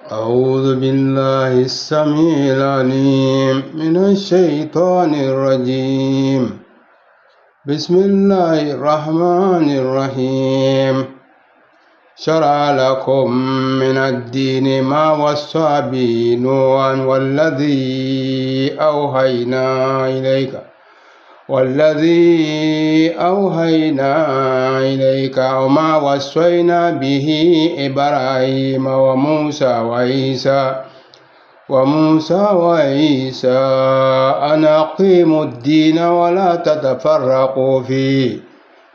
أعوذ بالله السميع العليم من الشيطان الرجيم. بسم الله الرحمن الرحيم. شرع لكم من الدين ما وصى به نوحا والذي أوحينا إليك وما وصينا به إبراهيم وموسى وعيسى أن أقيموا الدين ولا تتفرقوا فيه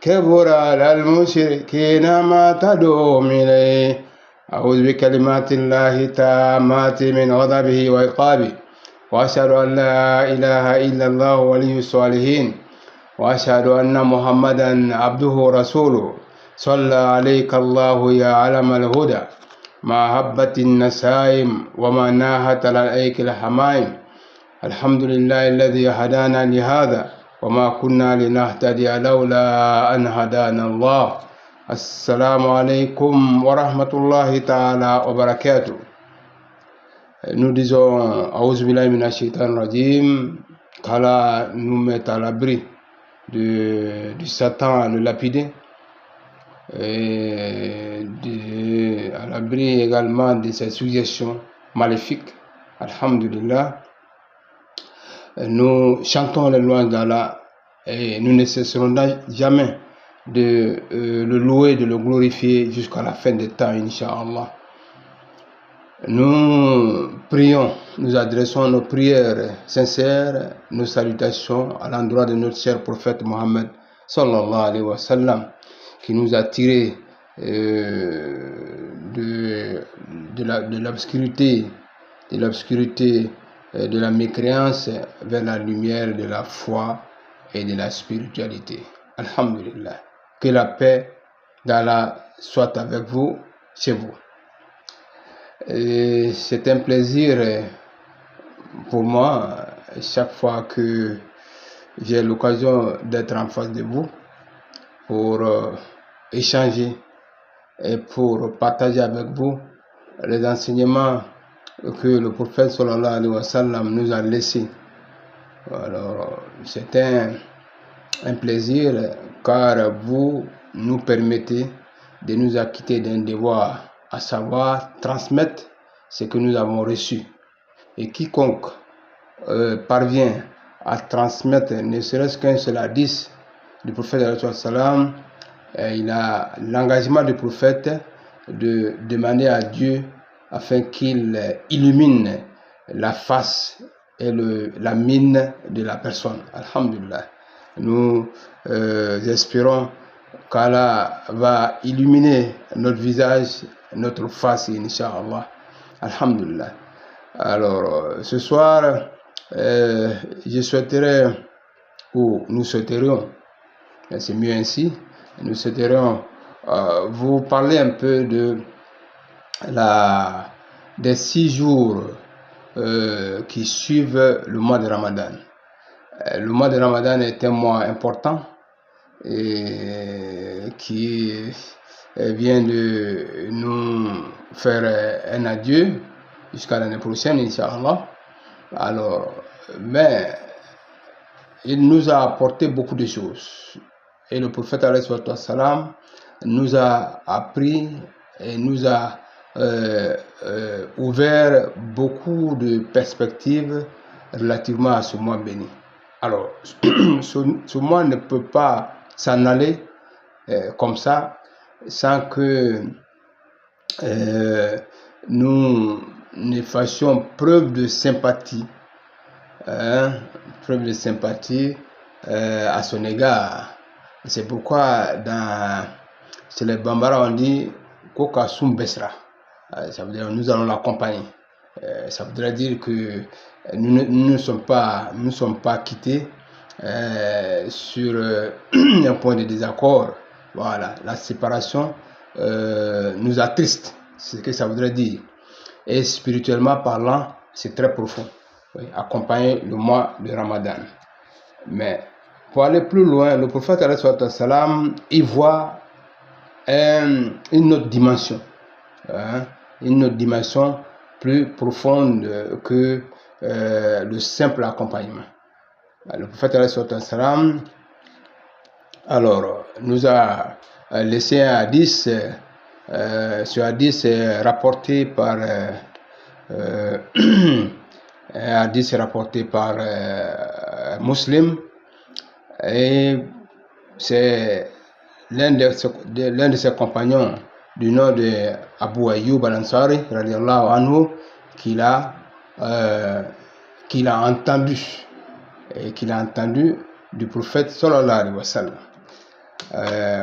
كبر على المشركين ما تدعوهم إليه أعوذ بكلمات الله التامات من غضبه وعقابه وأشهد أن لا إله إلا الله ولي الصالحين وأشهد أن محمدا عبده ورسوله صلى عليك الله يا علم الهدى ما هبت النسائم وما ناهت الأيك الحمائم. الحمد لله الذي هدانا لهذا وما كنا لنهتدي لولا أن هدانا الله. السلام عليكم ورحمة الله تعالى وبركاته. Nous disons A'ouzou billahi minash shaitanir rajim, qu'Allah nous mette à l'abri du Satan le lapidé, et à l'abri également de ses suggestions maléfiques. Alhamdulillah. Nous chantons les louanges d'Allah et nous ne cesserons jamais de le louer, de le glorifier jusqu'à la fin des temps, Inch'Allah. Nous prions, nous adressons nos prières sincères, nos salutations à l'endroit de notre cher prophète Mohammed sallallahu alayhi wa sallam, qui nous a tirés de l'obscurité, de la mécréance vers la lumière de la foi et de la spiritualité. Alhamdulillah. Que la paix d'Allah soit avec vous, chez vous. C'est un plaisir pour moi chaque fois que j'ai l'occasion d'être en face de vous pour échanger et pour partager avec vous les enseignements que le prophète sallallahu alayhi wa sallam nous a laissés. Alors c'est un plaisir car vous nous permettez de nous acquitter d'un devoir, à savoir transmettre ce que nous avons reçu. Et quiconque parvient à transmettre ne serait-ce qu'un seul hadith du prophète sallam, il a l'engagement du prophète de demander à Dieu afin qu'il illumine la face et la mine de la personne. Alhamdulillah. Nous espérons qu'Allah va illuminer notre visage, notre face, Inch'Allah. Alhamdulillah. Alors, ce soir, je souhaiterais, ou nous souhaiterions, c'est mieux ainsi, nous souhaiterions vous parler un peu des 6 jours qui suivent le mois de Ramadan. Le mois de Ramadan est un mois important et qui vient de nous faire un adieu jusqu'à l'année prochaine, Inch'Allah. Alors, mais il nous a apporté beaucoup de choses. Et le prophète alayhi salam nous a appris et nous a ouvert beaucoup de perspectives relativement à ce mois béni. Alors, ce mois ne peut pas s'en aller comme ça sans que nous ne fassions preuve de sympathie, à son égard. C'est pourquoi chez les Bambara on dit Koka Sum Besra. Ça veut dire nous allons l'accompagner. Ça voudrait dire que nous ne sommes pas quittés sur un point de désaccord. Voilà, la séparation nous attriste, c'est ce que ça voudrait dire. Et spirituellement parlant, c'est très profond. Oui, accompagner le mois de Ramadan. Mais pour aller plus loin, le prophète alayhi salam y voit une autre dimension. Une autre dimension plus profonde que le simple accompagnement. Le prophète salam, alors, nous a laissé un hadith, ce hadith est rapporté par un hadith rapporté par Muslim, et c'est l'un de ses compagnons du nom de Abu Ayyub al-Ansari radiallahu anhu qu'il a entendu, et qu'il a entendu du prophète sallallahu alayhi wa sallam.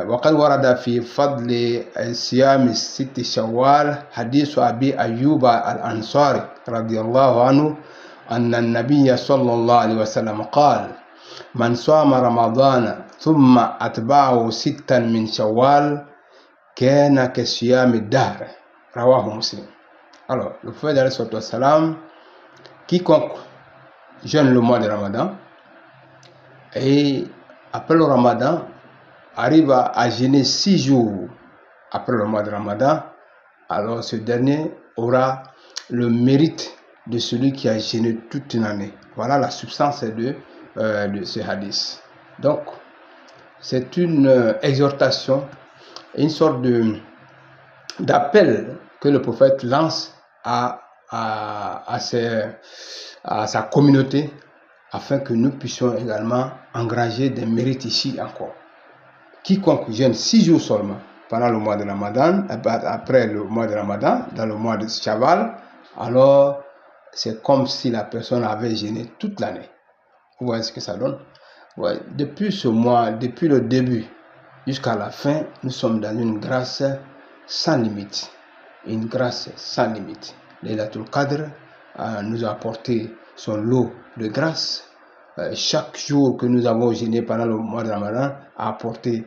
وقد ورد في فضل صيام ست شوال حديث أبي أيوب الأنصاري رضي الله عنه أن النبي صلى الله عليه وسلم قال من صام رمضان ثم أتبعه ستا من شوال كان كصيام الدهر رواه مسلم. Alors, le prophète alayhi wa sallam, quiconque jeûne le mois de Ramadan et après le Ramadan arrive à jeûner 6 jours après le mois de Ramadan, alors ce dernier aura le mérite de celui qui a jeûné toute une année. Voilà la substance de ce hadith. Donc, c'est une exhortation, une sorte d'appel que le prophète lance à sa communauté, afin que nous puissions également engranger des mérites ici encore. Quiconque jeûne 6 jours seulement pendant le mois de Ramadan, après le mois de Ramadan, dans le mois de Shawwal, alors c'est comme si la personne avait jeûné toute l'année. Vous voyez ce que ça donne? Ouais. Depuis ce mois, depuis le début jusqu'à la fin, nous sommes dans une grâce sans limite. Une grâce sans limite. Laylatul Qadr nous a apporté son lot de grâce. Chaque jour que nous avons jeûné pendant le mois de Ramadan a apporté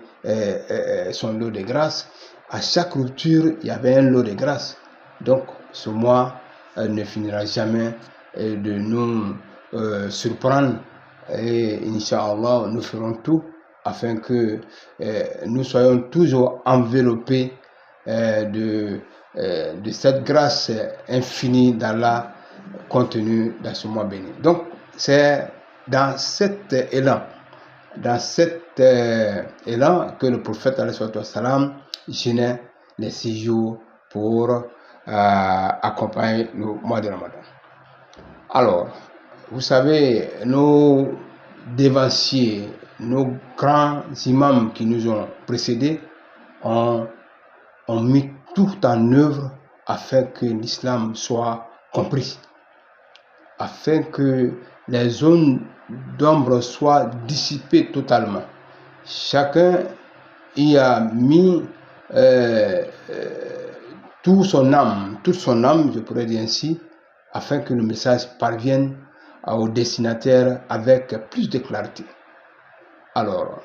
son lot de grâce. À chaque rupture, il y avait un lot de grâce. Donc, ce mois ne finira jamais de nous surprendre. Et Inch'Allah, nous ferons tout afin que nous soyons toujours enveloppés de cette grâce infinie d'Allah contenue dans ce mois béni. Donc, c'est dans cet élan que le prophète alayhi salam jeûnait les 6 jours pour accompagner le mois de Ramadan. Alors, vous savez, nos dévanciers, nos grands imams qui nous ont précédés ont mis tout en œuvre afin que l'islam soit compris, afin que les zones d'ombre soient dissipées totalement. Chacun y a mis toute son âme, je pourrais dire ainsi, afin que le message parvienne au destinataire avec plus de clarté. Alors,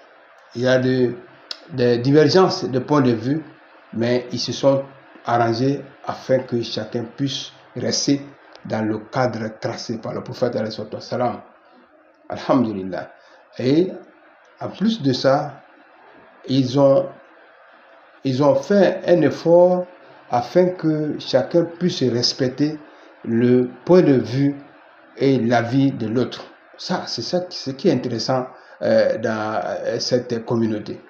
il y a des divergences de points de vue, mais ils se sont arrangés afin que chacun puisse rester dans le cadre tracé par le prophète alayhi salam. Alhamdulillah. Et en plus de ça, ils ont fait un effort afin que chacun puisse respecter le point de vue et l'avis de l'autre. Ça, c'est ce qui est intéressant dans cette communauté.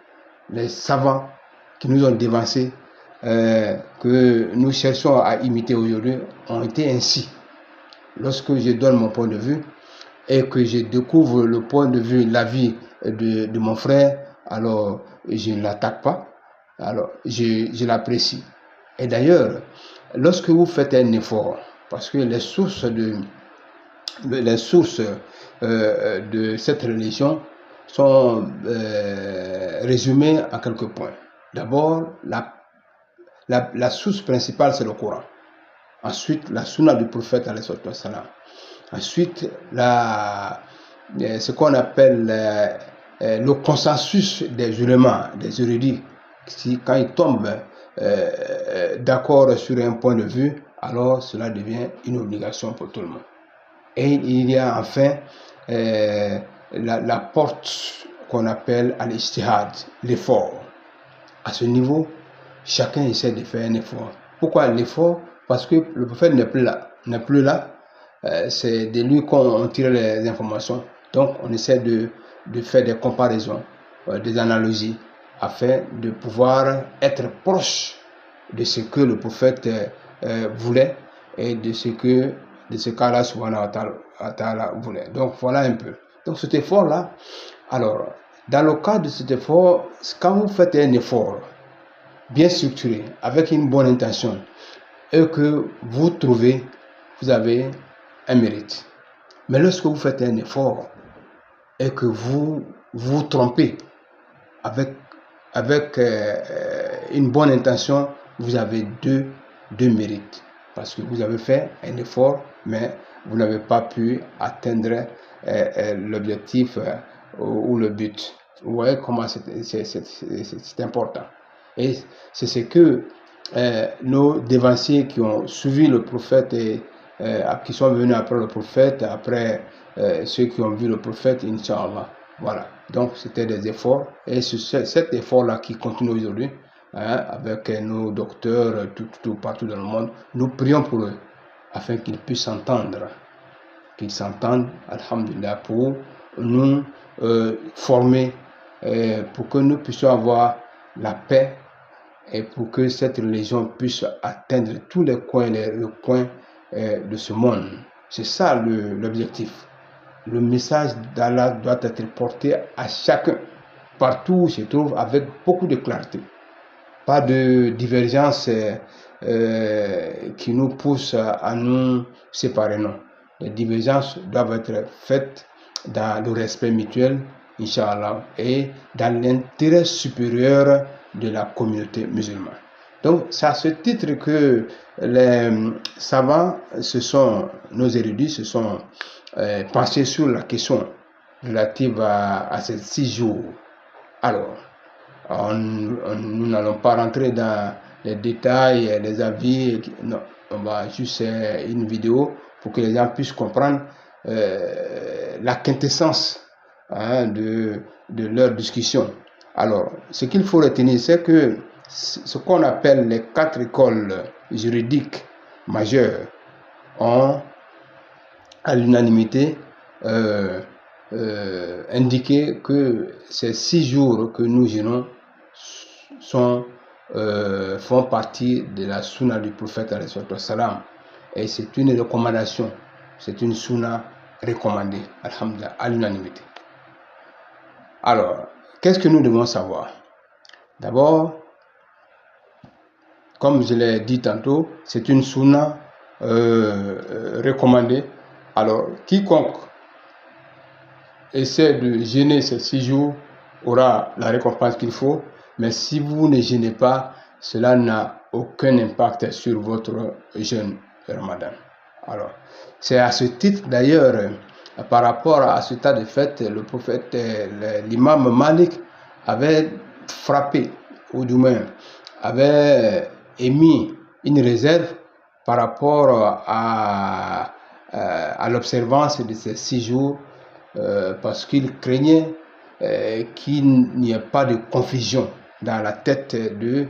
Les savants qui nous ont dévancés, que nous cherchons à imiter aujourd'hui, ont été ainsi. Lorsque je donne mon point de vue et que je découvre le point de vue, l'avis de mon frère, alors je ne l'attaque pas, alors je l'apprécie. Et d'ailleurs, lorsque vous faites un effort, parce que les sources de cette religion sont résumées en quelques points. D'abord, la source principale, c'est le Coran. Ensuite, la sunna du prophète, alayhi salam. Ensuite, ce qu'on appelle le consensus des ulémas, des érudits. Quand ils tombent d'accord sur un point de vue, alors cela devient une obligation pour tout le monde. Et il y a enfin la porte qu'on appelle al-ijtihad, l'effort. À ce niveau, chacun essaie de faire un effort. Pourquoi l'effort? parce que le prophète n'est plus là. C'est de lui qu'on tire les informations. Donc, on essaie de faire des comparaisons, des analogies, afin de pouvoir être proche de ce que le prophète voulait et de ce qu'Allah subhanahu wa ta'ala voulait. Donc, voilà un peu. Donc, cet effort-là, alors, dans le cas de cet effort, quand vous faites un effort bien structuré, avec une bonne intention, et que vous trouvez, vous avez un mérite. Mais lorsque vous faites un effort et que vous vous trompez avec une bonne intention, vous avez deux mérites. Parce que vous avez fait un effort, mais vous n'avez pas pu atteindre l'objectif ou le but. Vous voyez comment c'est important. Et c'est ce que nos dévanciers qui ont suivi le prophète et qui sont venus après le prophète, après ceux qui ont vu le prophète, Inch'Allah. Voilà. Donc, c'était des efforts. Et c'est cet effort-là qui continue aujourd'hui, avec nos docteurs partout dans le monde. Nous prions pour eux, afin qu'ils puissent s'entendre. Qu'ils s'entendent, alhamdulillah, pour nous former, pour que nous puissions avoir la paix et pour que cette religion puisse atteindre tous les coins de ce monde. C'est ça l'objectif. Le message d'Allah doit être porté à chacun, partout où il se trouve, avec beaucoup de clarté. Pas de divergence qui nous pousse à nous séparer, non. Les divergences doivent être faites dans le respect mutuel, Inch'Allah, et dans l'intérêt supérieur de la communauté musulmane. Donc, c'est à ce titre que les savants, nos érudits, se sont penchés sur la question relative à ces 6 jours. Alors, nous n'allons pas rentrer dans les détails, les avis, non, on va juste une vidéo pour que les gens puissent comprendre la quintessence de leur discussion. Alors, ce qu'il faut retenir, c'est que ce qu'on appelle les 4 écoles juridiques majeures ont à l'unanimité indiqué que ces 6 jours que nous gênons font partie de la sunna du prophète salam, et c'est une recommandation, c'est une sunna recommandée, alhamdulillah, à l'unanimité. Alors, qu'est-ce que nous devons savoir? D'abord, comme je l'ai dit tantôt, c'est une sunna recommandée. Alors, quiconque essaie de jeûner ces 6 jours aura la récompense qu'il faut, mais si vous ne jeûnez pas, cela n'a aucun impact sur votre jeûne Ramadan. Alors, c'est à ce titre d'ailleurs, par rapport à ce tas de fêtes, le prophète, l'imam Malik avait frappé, ou du moins avait émis une réserve par rapport à l'observance de ces 6 jours, parce qu'il craignait qu'il n'y ait pas de confusion dans la tête des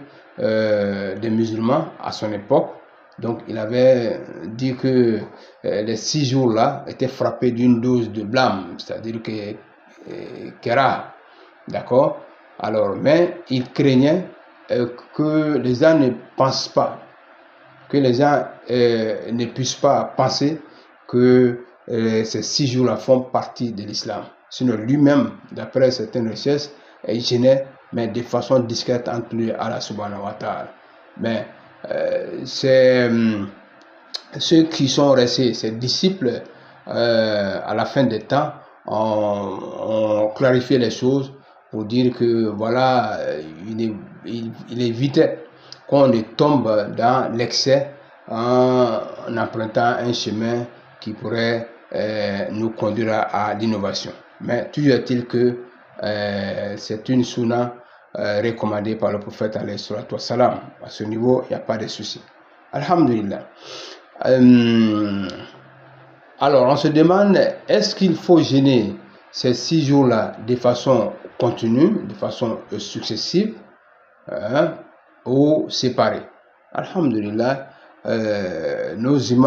musulmans à son époque. Donc il avait dit que les 6 jours-là étaient frappés d'une dose de blâme, c'est-à-dire que rare, d'accord. Alors, mais il craignait que les gens ne pensent pas, que les gens ne puissent pas penser que ces 6 jours-là font partie de l'islam. Sinon, lui-même, d'après certaines recherches, il gênait, mais de façon discrète entre lui et Allah subhanahu wa ta'ala. Mais c'est ceux qui sont restés, ses disciples, à la fin des temps, ont clarifié les choses pour dire que voilà, il évitait qu'on ne tombe dans l'excès en empruntant un chemin qui pourrait nous conduire à l'innovation. Mais toujours est-il que c'est une sunna recommandée par le prophète alayhi salatu wassalam. À ce niveau, il n'y a pas de souci. Alhamdulillah. Alors, on se demande, est-ce qu'il faut jeûner ces 6 jours-là de façon continue, de façon successive, ou séparée? Alhamdulillah, nos images